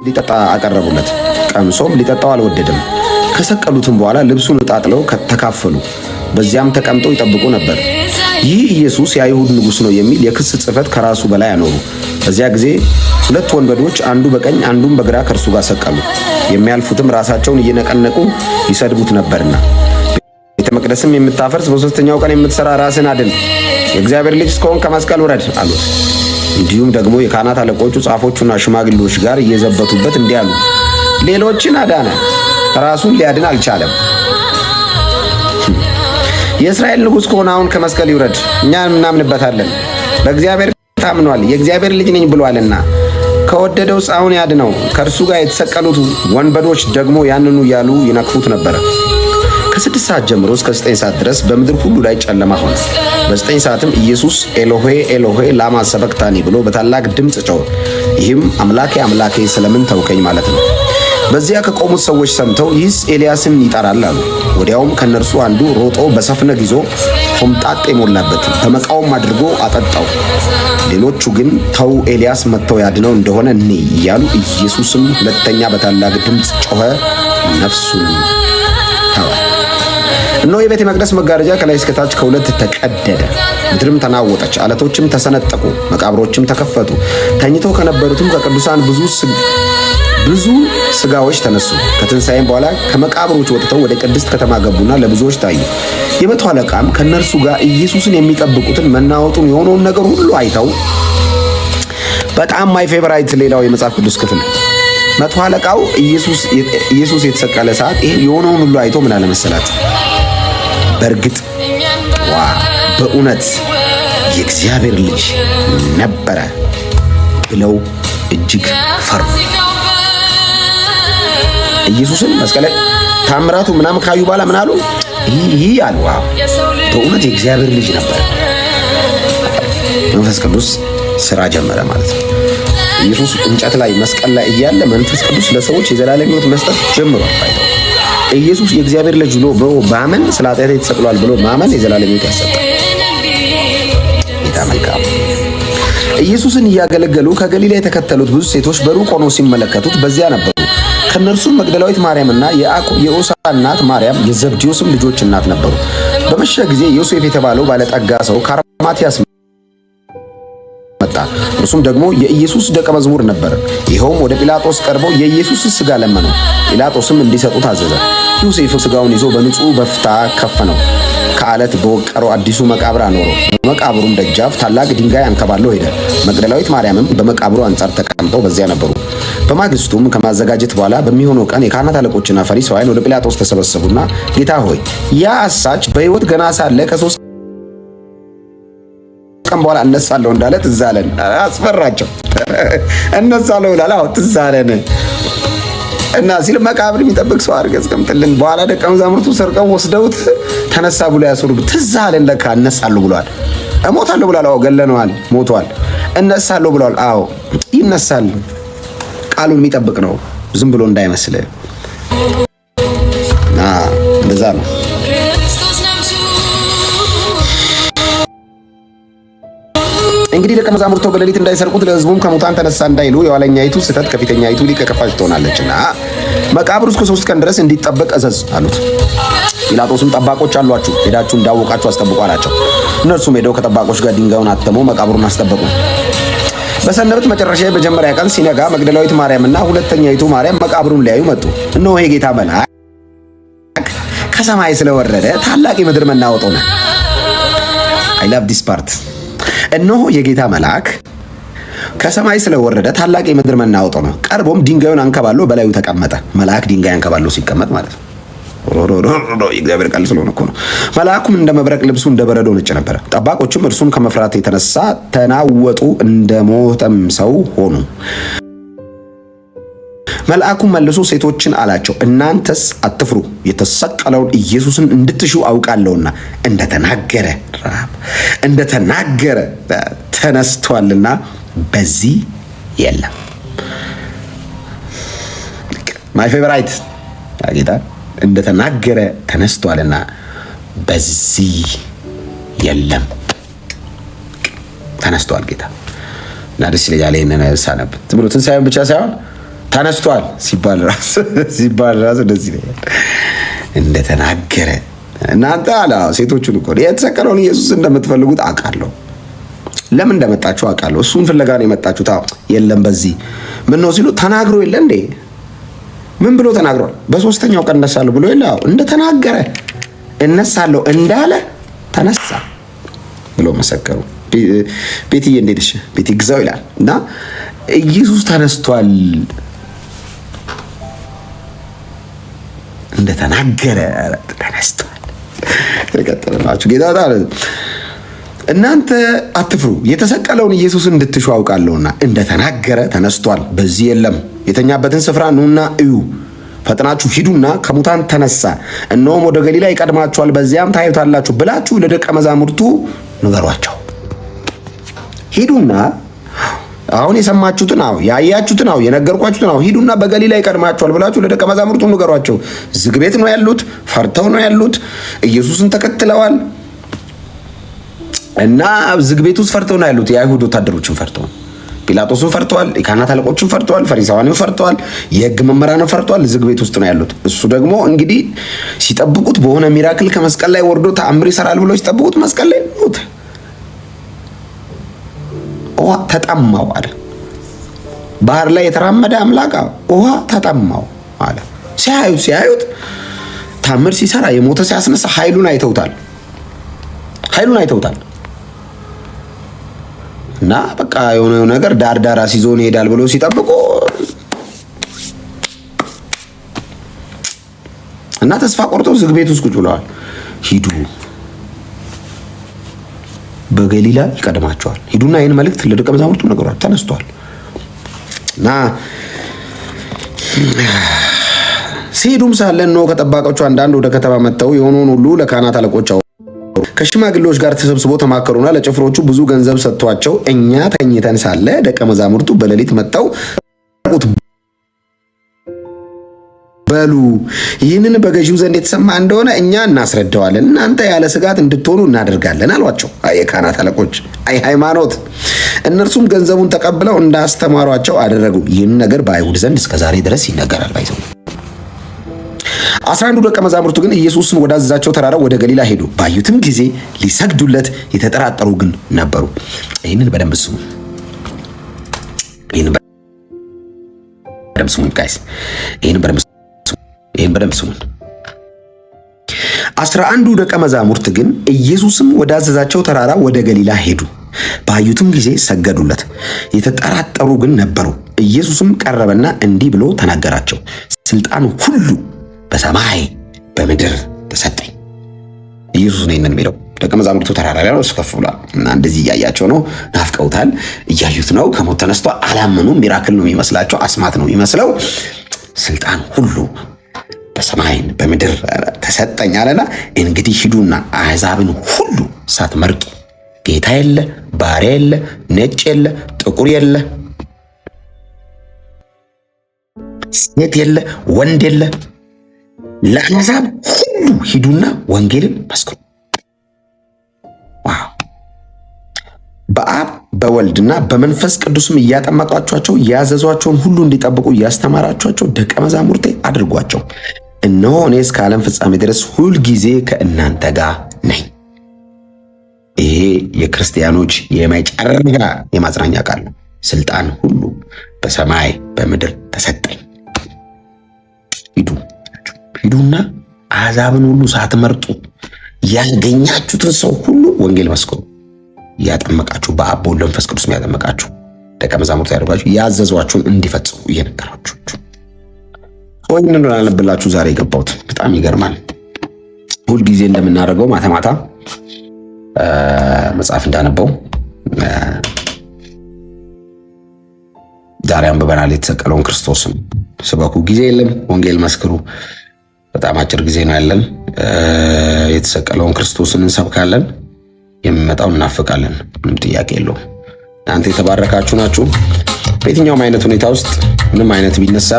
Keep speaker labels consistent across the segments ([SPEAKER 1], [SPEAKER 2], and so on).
[SPEAKER 1] ሊጠጣ አቀረቡለት። ቀምሶም ሊጠጣው አልወደደም። ከሰቀሉትም በኋላ ልብሱን ጣጥለው ተካፈሉ። በዚያም ተቀምጠው ይጠብቁ ነበር። ይህ ኢየሱስ የአይሁድ ንጉሥ ነው የሚል የክስ ጽሕፈት ከራሱ በላይ አኖሩ። በዚያ ጊዜ ሁለት ወንበዶች አንዱ በቀኝ አንዱም በግራ ከእርሱ ጋር ሰቀሉ። የሚያልፉትም ራሳቸውን እየነቀነቁ ይሰድቡት ነበርና፣ ቤተ መቅደስም የምታፈርስ በሦስተኛው ቀን የምትሠራ ራስን አድን፣ የእግዚአብሔር ልጅ እስከሆንክ ከመስቀል ውረድ አሉት። እንዲሁም ደግሞ የካህናት አለቆቹ ጻፎቹና ሽማግሌዎች ጋር እየዘበቱበት እንዲህ አሉ፣ ሌሎችን አዳነ፣ ራሱን ሊያድን አልቻለም። የእስራኤል ንጉሥ ከሆነ አሁን ከመስቀል ይውረድ፣ እኛ እናምንበታለን። በእግዚአብሔር ታምኗል፣ የእግዚአብሔር ልጅ ነኝ ብሏልና። ከወደደውስ አሁን ያድነው። ከእርሱ ጋር የተሰቀሉት ወንበዶች ደግሞ ያንኑ እያሉ ይነቅፉት ነበረ። ከ6 ሰዓት ጀምሮ እስከ 9 ሰዓት ድረስ በምድር ሁሉ ላይ ጨለማ ሆነ። በ9 ሰዓትም ኢየሱስ ኤሎሄ ኤሎሄ ላማ ሰበክታኒ ብሎ በታላቅ ድምፅ ጮኸ። ይህም አምላኬ አምላኬ ስለምን ተውከኝ ማለት ነው። በዚያ ከቆሙት ሰዎች ሰምተው ይህስ ኤልያስን ይጠራል አሉ። ወዲያውም ከነርሱ አንዱ ሮጦ በሰፍነግ ይዞ ሆምጣጤ ሞላበት፣ በመቃውም አድርጎ አጠጣው። ሌሎቹ ግን ተው፣ ኤልያስ መጥተው ያድነው እንደሆነ እኔ እያሉ፣ ኢየሱስም ሁለተኛ በታላቅ ድምፅ ጮኸ፣ ነፍሱን ተወ። እነሆ የቤተ መቅደስ መጋረጃ ከላይ እስከታች ከሁለት ተቀደደ። ምድርም ተናወጠች፣ አለቶችም ተሰነጠቁ፣ መቃብሮችም ተከፈቱ። ተኝተው ከነበሩትም ከቅዱሳን ብዙ ስጋዎች ተነሱ። ከትንሣኤም በኋላ ከመቃብሮች ወጥተው ወደ ቅድስት ከተማ ገቡና ለብዙዎች ታዩ። የመቶ አለቃም ከነርሱ ጋር ኢየሱስን የሚጠብቁትን መናወጡን የሆነውን ነገር ሁሉ አይተው፣ በጣም ማይ ፌቨራይት ሌላው የመጽሐፍ ቅዱስ ክፍል መቶ አለቃው ኢየሱስ የተሰቀለ ሰዓት ይሄ የሆነውን ሁሉ አይቶ ምን አለ መሰላችሁ? በእርግጥ በእውነት የእግዚአብሔር ልጅ ነበረ ብለው እጅግ ፈሩ። ኢየሱስን መስቀል ታምራቱ ምናምን ካዩ በኋላ ምን አሉ? ይህ አሉ፣ በእውነት የእግዚአብሔር ልጅ ነበር። መንፈስ ቅዱስ ስራ ጀመረ ማለት ነው። ኢየሱስ እንጨት ላይ መስቀል ላይ እያለ መንፈስ ቅዱስ ለሰዎች የዘላለም ሕይወት መስጠት ጀምሯል። አይተው ኢየሱስ የእግዚአብሔር ልጅ ብሎ ባመን ስለ ኃጢአቴ ተሰቅሏል ብሎ ማመን የዘላለም ሕይወት ያሰጣል። ጌታ መልካም። ኢየሱስን እያገለገሉ ከገሊላ የተከተሉት ብዙ ሴቶች በሩቅ ሆነው ሲመለከቱት በዚያ ነበሩ። ከነርሱም መግደላዊት ማርያምና የዮሳ እናት ማርያም የዘብዴዎስም ልጆች እናት ነበሩ። በመሸ ጊዜ ዮሴፍ የተባለው ባለጠጋ ሰው ከአርማትያስ መጣ። እርሱም ደግሞ የኢየሱስ ደቀ መዝሙር ነበር። ይኸውም ወደ ጲላጦስ ቀርበው የኢየሱስን ሥጋ ለመነው። ጲላጦስም እንዲሰጡት አዘዘ። ዮሴፍም ሥጋውን ይዞ በንጹሕ በፍታ ከፈነው፣ ከዓለት በወቀረው አዲሱ መቃብር አኖረው። በመቃብሩም ደጃፍ ታላቅ ድንጋይ አንከባለው ሄደ። መግደላዊት ማርያምም በመቃብሩ አንጻር ተቀምጠው በዚያ ነበሩ። በማግስቱም ከማዘጋጀት በኋላ በሚሆነው ቀን የካህናት አለቆችና ፈሪሳውያን ወደ ጲላጦስ ተሰበሰቡና፣ ጌታ ሆይ ያ አሳች በሕይወት ገና ሳለ ከ3 ቀን በኋላ እነሳለሁ እንዳለ ትዝ አለን። አስፈራቸው። እነሳለሁ ይላል። አዎ ትዝ አለን እና ሲል መቃብር የሚጠብቅ ሰው አድርገህ አስቀምጥልን። በኋላ ደቀ መዛሙርቱ ሰርቀው ወስደውት ተነሳ ብሎ ያስሩብ። ትዝ አለን ለካ እነሳለሁ ብሏል። እሞታለሁ ብሏል። አዎ ገለነዋል፣ ሞቷል። እነሳለሁ ብሏል። አዎ ይነሳል። ቃሉን የሚጠብቅ ነው፣ ዝም ብሎ እንዳይመስል። እንደዛ ነው። እንግዲህ ደቀ መዛሙርቱ በሌሊት እንዳይሰርቁት ለሕዝቡም ከሙታን ተነሳ እንዳይሉ የኋለኛይቱ ስህተት ከፊተኛይቱ ሊቀ ከፋች ትሆናለችና መቃብሩ እስከ 3 ቀን ድረስ እንዲጠበቅ እዘዝ አሉት። ጲላጦስም ጠባቆች አሏችሁ፣ ሄዳችሁ እንዳወቃችሁ አስጠብቁ አላቸው። እነርሱም ሄደው ከጠባቆች ጋር ድንጋዩን አተሙ፣ መቃብሩን አስጠበቁ። በሰንበት መጨረሻ በመጀመሪያ ቀን ሲነጋ መግደላዊት ማርያምና ሁለተኛይቱ ማርያም መቃብሩን ሊያዩ መጡ። እነሆ የጌታ መልአክ ከሰማይ ስለወረደ ታላቅ የምድር መናወጥ ሆነ። አይ ላቭ ዲስ ፓርት። እነሆ የጌታ መልአክ ከሰማይ ስለወረደ ታላቅ የምድር መናወጥ ሆነ። ቀርቦም ድንጋዩን አንከባሎ በላዩ ተቀመጠ። መልአክ ድንጋይ አንከባሎ ሲቀመጥ ማለት ነው። የእግዚአብሔር ቃል ስለሆነ እኮ ነው። መልአኩም እንደ መብረቅ፣ ልብሱ እንደ በረዶ ነጭ ነበረ። ጠባቆቹም እርሱን ከመፍራት የተነሳ ተናወጡ፣ እንደ ሞተም ሰው ሆኑ። መልአኩም መልሶ ሴቶችን አላቸው፣ እናንተስ አትፍሩ፣ የተሰቀለውን ኢየሱስን እንድትሹ አውቃለሁና እንደተናገረ ተነስቷልና በዚህ የለም። ማይ ፌቨራይት ጌታ እንደተናገረ ተነስቷልና በዚህ የለም። ተነስቷል ጌታ እና ደስ ይለኛል። ይሄንን ሳነብ ዝም ብሎ ትንሣኤውን ብቻ ሳይሆን ተነስቷል ሲባል ራሱ እንደዚህ ነው እንደተናገረ። እናንተ አላ ሴቶቹን እኮ የተሰቀለውን ኢየሱስ እንደምትፈልጉት አውቃለሁ። ለምን እንደመጣችሁ አውቃለሁ። እሱን ፍለጋ ነው የመጣችሁት። የለም በዚህ ምን ነው ሲሉ ተናግሮ የለ እንዴ? ምን ብሎ ተናግሯል? በሶስተኛው ቀን እነሳለሁ ብሎ የለ? እንደተናገረ እነሳለሁ እንዳለ ተነሳ ብሎ መሰከሩ። ቤትዬ እንዴት ነሽ? ቤት ይግዛው ይላል እና ኢየሱስ ተነስቷል እንደተናገረ ተነስቷል። ተቀጥለናችሁ ጌታ ታዲያ እናንተ አትፍሩ፣ የተሰቀለውን ኢየሱስን እንድትሹ አውቃለሁና እንደተናገረ ተነስቷል። በዚህ የለም። የተኛበትን ስፍራ ኑና እዩ፣ ፈጥናችሁ ሂዱና ከሙታን ተነሳ፣ እነሆም ወደ ገሊላ ይቀድማችኋል፣ በዚያም ታዩታላችሁ ብላችሁ ለደቀ መዛሙርቱ ንገሯቸው። ሂዱና አሁን የሰማችሁትን ያያችሁትን የነገርኳችሁትን ሂዱና በገሊላ ይቀድማችኋል ብላችሁ ለደቀ መዛሙርቱ ንገሯቸው። ዝግ ቤት ነው ያሉት፣ ፈርተው ነው ያሉት፣ ኢየሱስን ተከትለዋል እና ዝግ ቤት ውስጥ ፈርተው ነው ያሉት። የአይሁድ ወታደሮችን ፈርተው፣ ጲላጦስን ፈርተዋል፣ የካህናት አለቆችን ፈርተዋል፣ ፈሪሳውያንን ፈርተዋል፣ የሕግ መምህራንን ፈርተዋል። ዝግ ቤት ውስጥ ነው ያሉት። እሱ ደግሞ እንግዲህ ሲጠብቁት በሆነ ሚራክል ከመስቀል ላይ ወርዶ ተአምር ይሰራል ብሎ ሲጠብቁት መስቀል ላይ ሞተ። ውሃ ተጠማው አለ። ባህር ላይ የተራመደ አምላክ ውሃ ተጠማው አለ። ሲያዩት ታምር ሲሰራ የሞተ ሲያስነሳ ኃይሉን አይተውታል። እና በቃ የሆነ ነገር ዳር አስይዞን ይሄዳል ብሎ ሲጠብቁ እና ተስፋ ቆርጦ ዝግ ቤት ውስጥ ቁጭ ብለዋል። ሂዱ በገሊላ ይቀድማቸዋል፣ ሂዱና ይህን መልእክት ለደቀ መዛሙርቱ ነገሯል። ተነስቷል እና ሲሄዱም ሳለ እነሆ ከጠባቆቹ አንዳንድ ወደ ከተማ መጥተው የሆነውን ሁሉ ለካህናት አለቆች ከሽማግሌዎች ጋር ተሰብስበው ተማከሩና ለጭፍሮቹ ብዙ ገንዘብ ሰጥቷቸው እኛ ተኝተን ሳለ ደቀ መዛሙርቱ በሌሊት መጥተው በሉ ይህንን በገዢው ዘንድ የተሰማ እንደሆነ እኛ እናስረዳዋለን፣ እናንተ ያለ ስጋት እንድትሆኑ እናደርጋለን አሏቸው። የካህናት አለቆች ሃይማኖት። እነርሱም ገንዘቡን ተቀብለው እንዳስተማሯቸው አደረጉ። ይህን ነገር በአይሁድ ዘንድ እስከዛሬ ድረስ ይነገራል። ባይዘው 11 ደቀ መዛሙርቱ ግን ኢየሱስን ወዳዘዛቸው ተራራ ወደ ገሊላ ሄዱ። ባዩትም ጊዜ ሊሰግዱለት የተጠራጠሩ ግን ነበሩ። ይህንን በደንብ ስሙ። ጋይስ ይህንን በደንብ ስሙን። 11 ደቀ መዛሙርት ግን ኢየሱስም ወዳዘዛቸው ተራራ ወደ ገሊላ ሄዱ። ባዩትም ጊዜ ሰገዱለት፣ የተጠራጠሩ ግን ነበሩ። ኢየሱስም ቀረበና እንዲህ ብሎ ተናገራቸው፣ ስልጣን ሁሉ በሰማይ በምድር ተሰጠኝ። ኢየሱስ ነው ይህንን የሚለው። ደቀ መዛሙርቱ ተራራ ላይ ነው፣ እሱ ከፍ ብሏል እና እንደዚህ እያያቸው ነው፣ ናፍቀውታል፣ እያዩት ነው። ከሞት ተነስቶ አላመኑም። ሚራክል ነው የሚመስላቸው፣ አስማት ነው የሚመስለው። ስልጣን ሁሉ በሰማይ በምድር ተሰጠኝ አለና እንግዲህ ሂዱና አሕዛብን ሁሉ ሳትመርጡ፣ ጌታ የለ፣ ባሪያ የለ፣ ነጭ የለ፣ ጥቁር የለ፣ ሴት የለ፣ ወንድ የለ፣ ለአሕዛብ ሁሉ ሂዱና ወንጌልን መስክሩ። በአብ በወልድና በመንፈስ ቅዱስም እያጠመቃችኋቸው ያዘዟቸውን ሁሉ እንዲጠብቁ እያስተማራችኋቸው ደቀ መዛሙርቴ አድርጓቸው። እነሆ እኔ እስከ ዓለም ፍጻሜ ድረስ ሁልጊዜ ከእናንተ ጋር ነኝ። ይሄ የክርስቲያኖች የመጨረሻ የማጽናኛ ቃል ነው። ስልጣን ሁሉ በሰማይ በምድር ተሰጠኝ። ሂዱና አሕዛብን ሁሉ ሳትመርጡ ያገኛችሁትን ሰው ሁሉ ወንጌል መስክሩ። ያጠመቃችሁ በአብ በወልድ በመንፈስ ቅዱስ ያጠመቃችሁ ደቀ መዛሙርት ያደርጓችሁ ያዘዟችሁን እንዲፈጽሙ እየነገራችሁ ወይንን አለብላችሁ። ዛሬ የገባሁት በጣም ይገርማል። ሁልጊዜ እንደምናደርገው ማታ ማታ መጽሐፍ እንዳነበው ዛሬ አንብበናል። የተሰቀለውን ክርስቶስን ስበኩ። ጊዜ የለም፣ ወንጌል መስክሩ። በጣም አጭር ጊዜ ነው ያለን። የተሰቀለውን ክርስቶስን እንሰብካለን። የሚመጣው እናፍቃለን። ምንም ጥያቄ የለውም። እናንተ የተባረካችሁ ናችሁ። በየትኛውም አይነት ሁኔታ ውስጥ ምንም አይነት ቢነሳ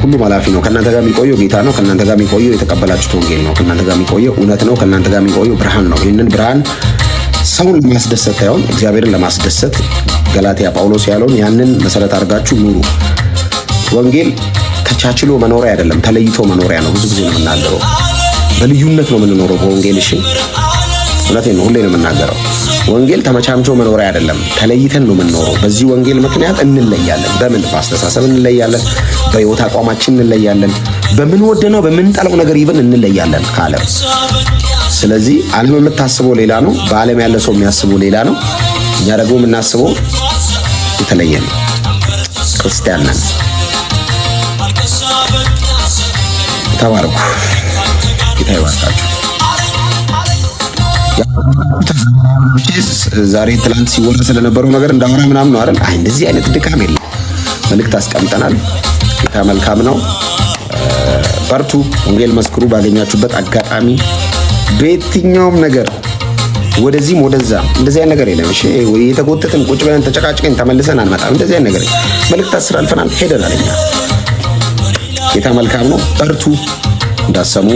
[SPEAKER 1] ሁሉም ኃላፊ ነው። ከእናንተ ጋር የሚቆየው ጌታ ነው። ከእናንተ ጋር የሚቆየው የተቀበላችሁት ወንጌል ነው። ከእናንተ ጋር የሚቆየው እውነት ነው። ከእናንተ ጋር የሚቆየው ብርሃን ነው። ይህንን ብርሃን ሰውን ለማስደሰት ሳይሆን እግዚአብሔርን ለማስደሰት ገላትያ ጳውሎስ ያለውን ያንን መሰረት አድርጋችሁ ኑሩ። ወንጌል ተቻችሎ መኖሪያ አይደለም፣ ተለይቶ መኖሪያ ነው። ብዙ ጊዜ ነው የምናገረው። በልዩነት ነው የምንኖረው በወንጌል። እሺ እውነቴን ነው፣ ሁሌ ነው የምናገረው። ወንጌል ተመቻምቾ መኖሪያ አይደለም፣ ተለይተን ነው የምንኖረው። በዚህ ወንጌል ምክንያት እንለያለን። በምን? በአስተሳሰብ እንለያለን፣ በህይወት አቋማችን እንለያለን፣ በምንወደነው በምንጠላው ነገር ይብን እንለያለን ከዓለም። ስለዚህ ዓለም የምታስበው ሌላ ነው፣ በዓለም ያለ ሰው የሚያስበው ሌላ ነው። እኛ ደግሞ የምናስበው የተለየ ነው። ክርስቲያን ነን። ተባረኩ። ጌታ ይባርካችሁ። ዛሬ ትላንት ሲወራ ስለነበረው ነገር እንዳወራ ምናምን ነው አይደል? አይ እንደዚህ አይነት ድካም የለም። መልእክት አስቀምጠናል። ጌታ መልካም ነው። በርቱ፣ ወንጌል መስክሩ። ባገኛችሁበት አጋጣሚ በየትኛውም ነገር ወደዚህም ወደዛም እንደዚህ አይነት ነገር የለም። እሺ የተጎተትን ቁጭ ብለን ተጨቃጭቀን ተመልሰን አንመጣም። እንደዚህ አይነት ነገር መልእክት አስተላልፈናል፣ ሄደናል። እኛ ጌታ መልካም ነው። በርቱ፣ እንዳሰሙ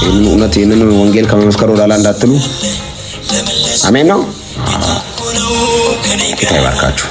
[SPEAKER 1] ይህንን እውነት ይህንን ወንጌል ከመመስከር ወዳላ እንዳትሉ። አሜን ነው። ጌታ ይባርካችሁ።